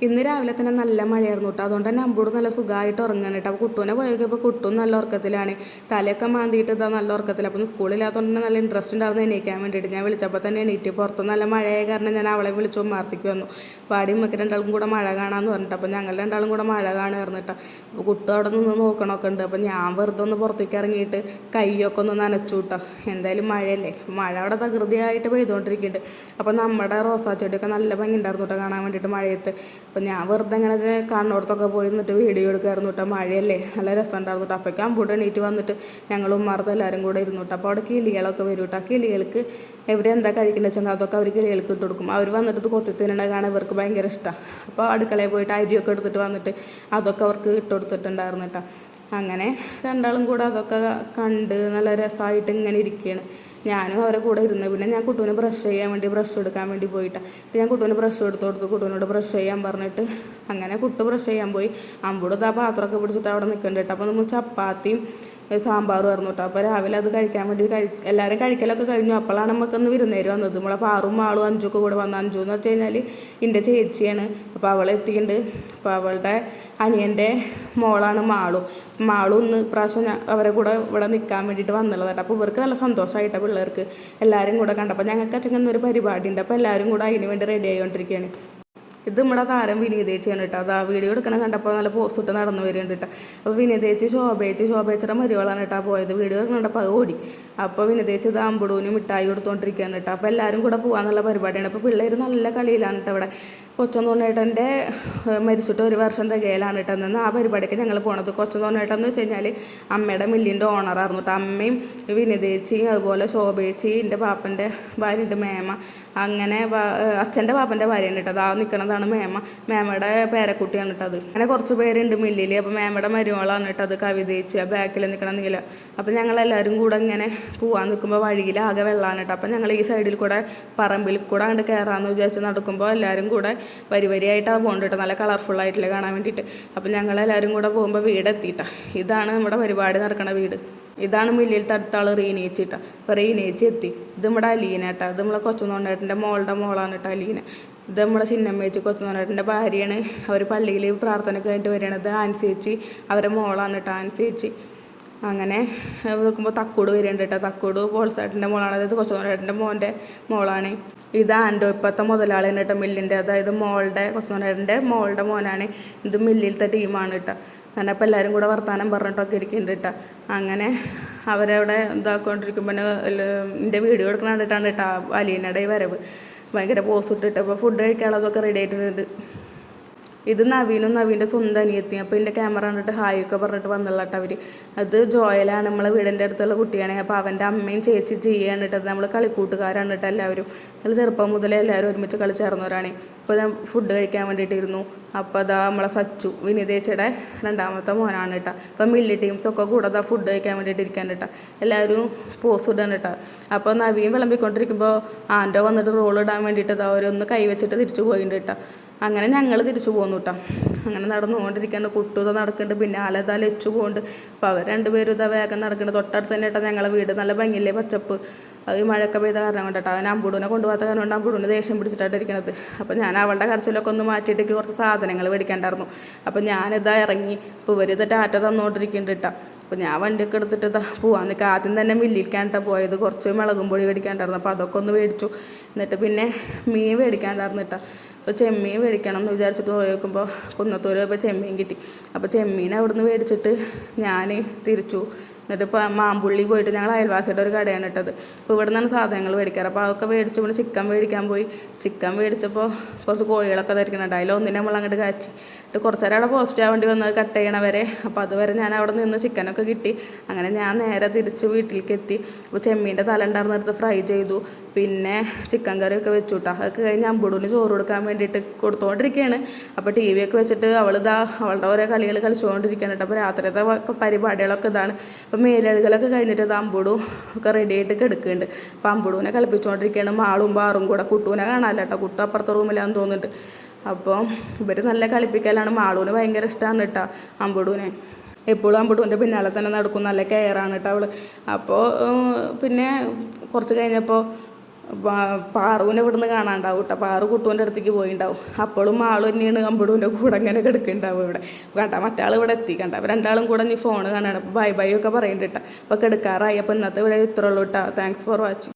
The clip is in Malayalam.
ഇന്ന് രാവിലെ തന്നെ നല്ല മഴയായിരുന്നു കേട്ടോ. അതുകൊണ്ട് തന്നെ അമ്പൂട് നല്ല സുഖമായിട്ട് ഉറങ്ങണം കേട്ടോ. അപ്പോൾ കുട്ടൂനെ പോയപ്പോൾ കുട്ടും നല്ല ഉറക്കത്തിലാണ്. തലയൊക്കെ മാന്തിയിട്ട് ഇതാ നല്ല ഉറക്കത്തിൽ. അപ്പോൾ സ്കൂളില്ലാത്തതുകൊണ്ട് തന്നെ നല്ല ഇൻട്രസ്റ്റ് ഉണ്ടായിരുന്നു എണീക്കാൻ വേണ്ടിയിട്ട്. ഞാൻ വിളിച്ചപ്പോൾ തന്നെ എണീറ്റ്. പുറത്ത് നല്ല മഴയായ കാരണം ഞാൻ അവളെ വിളിച്ചു മാർത്തിക്ക് വന്നു. വാടി നമുക്ക് രണ്ടാളും കൂടെ മഴ കാണാമെന്ന് പറഞ്ഞിട്ട്. അപ്പോൾ ഞങ്ങൾ രണ്ടാളും കൂടെ മഴ കാണുമായിരുന്നു കേട്ടോ. അപ്പോൾ കുട്ടു അവിടെ നിന്ന് നോക്കണമൊക്കെ ഉണ്ട്. അപ്പോൾ ഞാൻ വെറുതെ ഒന്ന് പുറത്തേക്ക് ഇറങ്ങിയിട്ട് കൈയൊക്കെ ഒന്ന് നനച്ചു കേട്ടോ. എന്തായാലും മഴയല്ലേ, മഴ അവിടെ തകൃതിയായിട്ട് പെയ്തുകൊണ്ടിരിക്കുന്നുണ്ട്. അപ്പോൾ നമ്മുടെ റോസാ ചെടിയൊക്കെ നല്ല ഭംഗി ഉണ്ടായിരുന്നു കേട്ടോ കാണാൻ വേണ്ടിയിട്ട് മഴയത്ത്. അപ്പോൾ ഞാൻ വെറുതെ ഇങ്ങനെ കാണുന്നിടത്തൊക്കെ പോയി നിന്നിട്ട് വീഡിയോ എടുക്കായിരുന്നു കേട്ടോ. മഴയല്ലേ, നല്ല രസമുണ്ടായിരുന്നു കേട്ടോ. അപ്പോഴേക്കും അമ്പൂട്ട് എണീറ്റ് വന്നിട്ട് ഞങ്ങളും ഉമ്മാർത്ത് എല്ലാവരും കൂടെ ഇരുന്നു കേട്ടോ. അപ്പോൾ അവിടെ കിളികളൊക്കെ വരും കേട്ടോ. ആ കിളികൾക്ക് ഇവരെന്താ കഴിക്കേണ്ടത് വെച്ചാൽ അതൊക്കെ അവർ കിളികൾക്ക് ഇട്ട് കൊടുക്കും. അവർ വന്നിട്ട് ഇത് കൊത്തി തിന്നണ കാണാൻ ഇവർക്ക് ഭയങ്കര ഇഷ്ടമാണ്. അപ്പോൾ അടുക്കളയിൽ പോയിട്ട് അരിയൊക്കെ എടുത്തിട്ട് വന്നിട്ട് അതൊക്കെ അവർക്ക് ഇട്ട് കൊടുത്തിട്ടുണ്ടായിരുന്നു കേട്ടോ. അങ്ങനെ രണ്ടാളും കൂടെ അതൊക്കെ കണ്ട് നല്ല രസമായിട്ട് ഇങ്ങനെ ഇരിക്കുകയാണ്. ഞാനും അവരെ കൂടെ ഇരുന്ന് പിന്നെ ഞാൻ കുട്ടൂന് ബ്രഷ് ചെയ്യാൻ വേണ്ടി ബ്രഷ് എടുക്കാൻ വേണ്ടി പോയിട്ടാണ്. ഞാൻ കുട്ടൂന് ബ്രഷ് എടുത്ത് കൊടുത്ത് കുട്ടൂനോട് ബ്രഷ് ചെയ്യാൻ പറഞ്ഞിട്ട് അങ്ങനെ കുട്ടു ബ്രഷ് ചെയ്യാൻ പോയി. അമ്പൂടത്ത് ആ പാത്രമൊക്കെ പിടിച്ചിട്ട് അവിടെ നിൽക്കുന്നുണ്ട്. അപ്പോൾ നമ്മൾ ചപ്പാത്തിയും സാമ്പാറും ആയിരുന്നു കേട്ടോ. അപ്പോൾ രാവിലെ അത് കഴിക്കാൻ വേണ്ടി എല്ലാവരും കഴിക്കലൊക്കെ കഴിഞ്ഞു. അപ്പോഴാണ് നമുക്കൊന്ന് വിരുന്നേര് വന്നത്. നമ്മളെ പാറും മാളും അഞ്ചൊക്കെ കൂടെ വന്നു. അഞ്ചു എന്ന് വെച്ച് കഴിഞ്ഞാൽ എൻ്റെ ചേച്ചിയാണ്. അപ്പോൾ അവൾ എത്തിയിട്ടുണ്ട്. അപ്പോൾ അവളുടെ അനിയൻ്റെ മോളാണ് മാളും ഇന്ന് ഇപ്രാവശ്യം അവരെ കൂടെ ഇവിടെ നിൽക്കാൻ വേണ്ടിയിട്ട് വന്നുള്ളത് കേട്ടോ. അപ്പോൾ ഇവർക്ക് നല്ല സന്തോഷമായിട്ടാണ് പിള്ളേർക്ക് എല്ലാവരും കൂടെ കണ്ടപ്പോൾ. ഞങ്ങൾക്ക് അച്ഛനൊരു പരിപാടി ഉണ്ട്. അപ്പോൾ എല്ലാവരും കൂടെ അതിന് വേണ്ടി റെഡി ആയിക്കൊണ്ടിരിക്കുകയാണ്. ഇത് നമ്മുടെ താരം വിനീതേച്ചിയാണ് കേട്ടോ. അത് ആ വീഡിയോ എടുക്കണം കണ്ടപ്പോൾ നല്ല പോസ്റ്റ് ഇട്ട് നടന്നു വരുന്നുണ്ട് കേട്ടോ. അപ്പോൾ വിനീതേച്ചി ശോഭേച്ചിയുടെ മരുവളാണ് കേട്ടോ പോയത്. വീഡിയോ കണ്ടപ്പോൾ അത് ഓടി. അപ്പോൾ വിനീതേച്ചി ഇത് അമ്പടൂന് മിഠായി കൊടുത്തുകൊണ്ടിരിക്കുകയാണ് കേട്ടോ. അപ്പോൾ എല്ലാവരും കൂടെ പോകാനുള്ള പരിപാടിയാണ്. അപ്പോൾ പിള്ളേർ നല്ല കളിയിലാണ് കേട്ടോ. ഇവിടെ കൊച്ചന്തോണ്ണേട്ടൻ്റെ മരിച്ചിട്ട് 1 വർഷം തികയിലാണ് കേട്ടോ. എന്നാൽ ആ പരിപാടിക്ക് ഞങ്ങൾ പോണത്. കൊച്ചന്തോണ്ണേട്ടൻ എന്ന് വെച്ച് കഴിഞ്ഞാൽ അമ്മയുടെ മില്ലിൻ്റെ ഓണറായിരുന്നു കേട്ടോ. അമ്മയും വിനീതേച്ചിയും അതുപോലെ ശോഭേച്ചി എൻ്റെ പാപ്പൻ്റെ ഭാര്യയുണ്ട് മേമ. അങ്ങനെ അച്ഛൻ്റെ പാപ്പൻ്റെ ഭാര്യയാണ് കേട്ടോ. ആ നിൽക്കണതാണ് മേമയുടെ പേരക്കുട്ടിയാണ് കേട്ടത്. അങ്ങനെ കുറച്ച് പേരുണ്ട് മില്ലിൽ. അപ്പോൾ മേമയുടെ മരുമകളാണ് കേട്ടത് കവിതേച്ചി. ആ ബാക്കിൽ നിൽക്കണ നീല. അപ്പോൾ ഞങ്ങളെല്ലാവരും കൂടെ ഇങ്ങനെ പോകാൻ നിൽക്കുമ്പോൾ വഴിയിൽ ആകെ വെള്ളമാണ് കേട്ടോ. അപ്പോൾ ഞങ്ങൾ ഈ സൈഡിൽ കൂടെ പറമ്പിൽ കൂടെ അങ്ങോട്ട് കയറാമെന്ന് വിചാരിച്ച് നടക്കുമ്പോൾ എല്ലാവരും കൂടെ വരിയായിട്ടാണ് പോകുന്നത് കേട്ടോ. നല്ല കളർഫുള്ളായിട്ടില്ല കാണാൻ വേണ്ടിയിട്ട്. അപ്പോൾ ഞങ്ങളെല്ലാവരും കൂടെ പോകുമ്പോൾ വീടെത്തിയിട്ടാണ്. ഇതാണ് നമ്മുടെ പരിപാടി നടക്കണ വീട്. ഇതാണ് മില്ലിൽ അടുത്ത ആൾ റീനേച്ചി കേട്ടോ. അപ്പോൾ റീനേച്ചി എത്തി. ഇത് നമ്മുടെ അലീന കേട്ടോ. ഇത് നമ്മളെ കൊച്ചുനോണ്ടേട്ടൻ്റെ മോളാണ് കേട്ടോ അലീന. ഇത് നമ്മുടെ ചിന്നമ്മേച്ചി കൊച്ചുനോണ്ടേട്ടൻ്റെ ഭാര്യയാണ്. അവർ പള്ളിയിൽ പ്രാർത്ഥനയ്ക്ക് ആയിട്ട് വരികയാണ്. ഇത് ആൻസേച്ചി അവരെ മോളാണ് കേട്ടോ ആൻസേച്ചി. അങ്ങനെ നോക്കുമ്പോൾ തക്കൂട് വരുന്നുണ്ട് കേട്ടോ. തക്കൂട് പോൾസേട്ടൻ്റെ മോളാണ്. അതായത് കൊച്ചുനോണ്ടേട്ടൻ്റെ മോൻ്റെ മോളാണ്. ഇത് ആൻഡോ ഇപ്പോഴത്തെ മുതലാളിയാണ് കേട്ടോ മില്ലിൻ്റെ. അതായത് കൊച്ചുനോണ്ടേട്ടൻ്റെ മോളുടെ മോനാണ്. ഇത് മില്ലിലത്തെ ടീമാണ് കേട്ടോ. അങ്ങനെ അപ്പോൾ എല്ലാവരും കൂടെ വർത്താനം പറഞ്ഞിട്ടൊക്കെ ഇരിക്കുന്നുണ്ട് കേട്ടോ. അങ്ങനെ അവരവിടെ ഇതാക്കൊണ്ടിരിക്കുമ്പോൾ എൻ്റെ വീഡിയോ എടുക്കണ കണ്ടിട്ടാണ് കേട്ടോ അലീനയുടെ ഈ വരവ്. ഭയങ്കര പോസ് ഇട്ടിട്ട് അപ്പോൾ ഫുഡ് കഴിക്കാനുള്ളതൊക്കെ റെഡി ആയിട്ടുണ്ട്. ഇത് നവീൻ്റെ സ്വന്തം അനിയത്തി. അപ്പോൾ എൻ്റെ ക്യാമറ കണ്ടിട്ട് ഹായൊക്കെ പറഞ്ഞിട്ട് വന്നുള്ള കേട്ടോ അവർ. അത് ജോയലാണ്, നമ്മളെ വീടിൻ്റെ അടുത്തുള്ള കുട്ടിയാണ്. അപ്പോൾ അവൻ്റെ അമ്മയും ചേച്ചി ചെയ്യാണ് കേട്ടത്. നമ്മൾ കളിക്കൂട്ടുകാരാണ് കേട്ടോ എല്ലാവരും. നമ്മൾ ചെറുപ്പം മുതലേ എല്ലാവരും ഒരുമിച്ച് കളിച്ചേർന്നവരാണ്. അപ്പോൾ ഞാൻ ഫുഡ് കഴിക്കാൻ വേണ്ടിയിട്ടിരുന്നു. അപ്പോൾ അതാ നമ്മളെ സച്ചു വിനീതേച്ചിയുടെ 2ാമത്തെ മോനാണ് കേട്ടോ. അപ്പോൾ മില്ലി ടീംസൊക്കെ കൂടെ അതാ ഫുഡ് കഴിക്കാൻ വേണ്ടിയിട്ട് ഇരിക്കാൻ കേട്ടോ. എല്ലാവരും പോസ് ഇടാണ് കേട്ടോ. അപ്പോൾ നവീൻ വിളമ്പിക്കൊണ്ടിരിക്കുമ്പോൾ ആൻഡോ വന്നിട്ട് റോൾ ഇടാൻ വേണ്ടിയിട്ട് അതാ അവരൊന്ന് കൈവച്ചിട്ട് തിരിച്ചു പോയിട്ടുണ്ട് കേട്ടോ. അങ്ങനെ ഞങ്ങൾ തിരിച്ചു പോന്നു കേട്ടോ. അങ്ങനെ നടന്നുകൊണ്ടിരിക്കുകയാണ്. കുട്ടു നടക്കുന്നുണ്ട്. പിന്നെ ആലതാ ലച്ചു പോകുന്നുണ്ട്. അപ്പോൾ അവർ രണ്ടുപേരും ഇതാ വേഗം നടക്കുന്നുണ്ട്. തൊട്ടടുത്ത് തന്നെ കേട്ടോ ഞങ്ങളെ വീട്. നല്ല ഭംഗിയില്ലേ പച്ചപ്പ്. അത് ഈ മഴയൊക്കെ പെയ്ത കാരണം കൊണ്ടിട്ടോ. അവൻ അമ്പൂടൂനെ കൊണ്ടുപോകാത്ത കാരണം കൊണ്ട് അമ്പൂടൂന് ദേഷ്യം പിടിച്ചിട്ടാണ് ഇരിക്കണത്. അപ്പോൾ ഞാൻ അവളുടെ കരച്ചിലൊക്കെ ഒന്ന് മാറ്റിയിട്ട് കുറച്ച് സാധനങ്ങൾ മേടിക്കാണ്ടായിരുന്നു. അപ്പോൾ ഞാനിതാ ഇറങ്ങി. അപ്പോൾ ഇവരിത് ടാറ്റ തന്നുകൊണ്ടിരിക്കുന്നുണ്ട് കേട്ടോ. അപ്പോൾ ഞാൻ വണ്ടിയൊക്കെ എടുത്തിട്ട് പോകാൻ നിൽക്കുക. ആദ്യം തന്നെ മില്ലിലേക്കാണ് പോയത്. കുറച്ച് മുളകും പൊടി മേടിക്കാണ്ടായിരുന്നു. അപ്പോൾ അതൊക്കെ ഒന്ന് മേടിച്ചു. എന്നിട്ട് പിന്നെ മീൻ മേടിക്കാണ്ടായിരുന്നു കേട്ടോ. അപ്പോൾ ചെമ്മീൻ മേടിക്കണം എന്ന് വിചാരിച്ചിട്ട് പോയി നോക്കുമ്പോൾ കുന്നത്തൂർ ഇപ്പോൾ ചെമ്മീൻ കിട്ടി. അപ്പോൾ ചെമ്മീൻ അവിടുന്ന് മേടിച്ചിട്ട് ഞാൻ തിരിച്ചു. എന്നിട്ട് ഇപ്പോൾ മാമ്പുള്ളി പോയിട്ട് ഞങ്ങൾ അയൽവാസിയുടെ ഒരു കടയാണ് ഇട്ടത്. അപ്പോൾ ഇവിടെ നിന്നാണ് സാധനങ്ങൾ മേടിക്കാറ്. അപ്പോൾ അതൊക്കെ മേടിച്ചപ്പോൾ ചിക്കൻ മേടിക്കാൻ പോയി. ചിക്കൻ മേടിച്ചപ്പോൾ കുറച്ച് കോഴികളൊക്കെ ധരിക്കുന്നുണ്ട്. അതിലൊന്നിനെ നമ്മൾ അങ്ങോട്ട് കാച്ചി. എന്നിട്ട് കുറച്ച് നേരം അവിടെ പോസ്റ്റ് ആവാൻ വേണ്ടി വന്നത് കട്ട് ചെയ്യണവരെ. അപ്പോൾ അതുവരെ ഞാൻ അവിടെ നിന്ന് ചിക്കനൊക്കെ കിട്ടി. അങ്ങനെ ഞാൻ നേരെ തിരിച്ച് വീട്ടിലേക്ക് എത്തി. അപ്പോൾ ചെമ്മീൻ്റെ തല ഉണ്ടായിരുന്നെടുത്ത് ഫ്രൈ ചെയ്തു. പിന്നെ ചിക്കൻ കറിയൊക്കെ വെച്ചു കേട്ടോ. അതൊക്കെ കഴിഞ്ഞ് അമ്പൂടൂന് ചോറ് കൊടുക്കാൻ വേണ്ടിയിട്ട് കൊടുത്തുകൊണ്ടിരിക്കുകയാണ്. അപ്പോൾ ടി വി ഒക്കെ വെച്ചിട്ട് അവളുടെ ഓരോ കളികൾ കളിച്ചുകൊണ്ടിരിക്കുകയാണ് കേട്ടോ. അപ്പോൾ രാത്രിയത്തെ പരിപാടികളൊക്കെ ഇതാണ്. അപ്പോൾ മേലഴുകലൊക്കെ കഴിഞ്ഞിട്ട് അമ്പൂടും ഒക്കെ റെഡി ആയിട്ട് കിടക്കുന്നുണ്ട്. അപ്പോൾ അമ്പൂടൂനെ കളിപ്പിച്ചുകൊണ്ടിരിക്കുകയാണ്. മാളും ബാറും കൂടെ. കുട്ടൂനെ കാണാമല്ലോ കേട്ടോ. കുട്ടു അപ്പുറത്തെ റൂമിലാന്ന് തോന്നുന്നുണ്ട്. അപ്പോൾ ഇവർ നല്ല കളിപ്പിക്കലാണ്. മാളൂന് ഭയങ്കര ഇഷ്ടമാണ് കേട്ടോ അമ്പൂടൂനെ. എപ്പോഴും അമ്പൂടൂൻ്റെ പിന്നാലെ തന്നെ നടക്കും. നല്ല കെയറാണ് കേട്ടോ അവൾ. അപ്പോൾ പിന്നെ കുറച്ച് കഴിഞ്ഞപ്പോൾ പാറുവിനെ ഇവിടുന്ന് കാണാണ്ടാവും കേട്ടോ. പാറു കുട്ടുവിൻ്റെ അടുത്തേക്ക് പോയിണ്ടാവും. അപ്പോഴും ആൾ തന്നെയാണ് അമ്പടൂൻ്റെ കൂടെ അങ്ങനെ കിടക്കുന്നുണ്ടാവും ഇവിടെ. കണ്ട മറ്റാൾ ഇവിടെ എത്തി കണ്ട. അപ്പോൾ രണ്ടാളും കൂടെ നീ ഫോൺ കാണാണ്. അപ്പോൾ ബൈ ബൈ ഒക്കെ പറയുന്നുണ്ട് കേട്ടോ. അപ്പോൾ കിടക്കാറായി. അപ്പോൾ ഇന്നത്തെ ഇവിടെ ഇത്രയുള്ളൂ കേട്ടോ. Thanks for watching.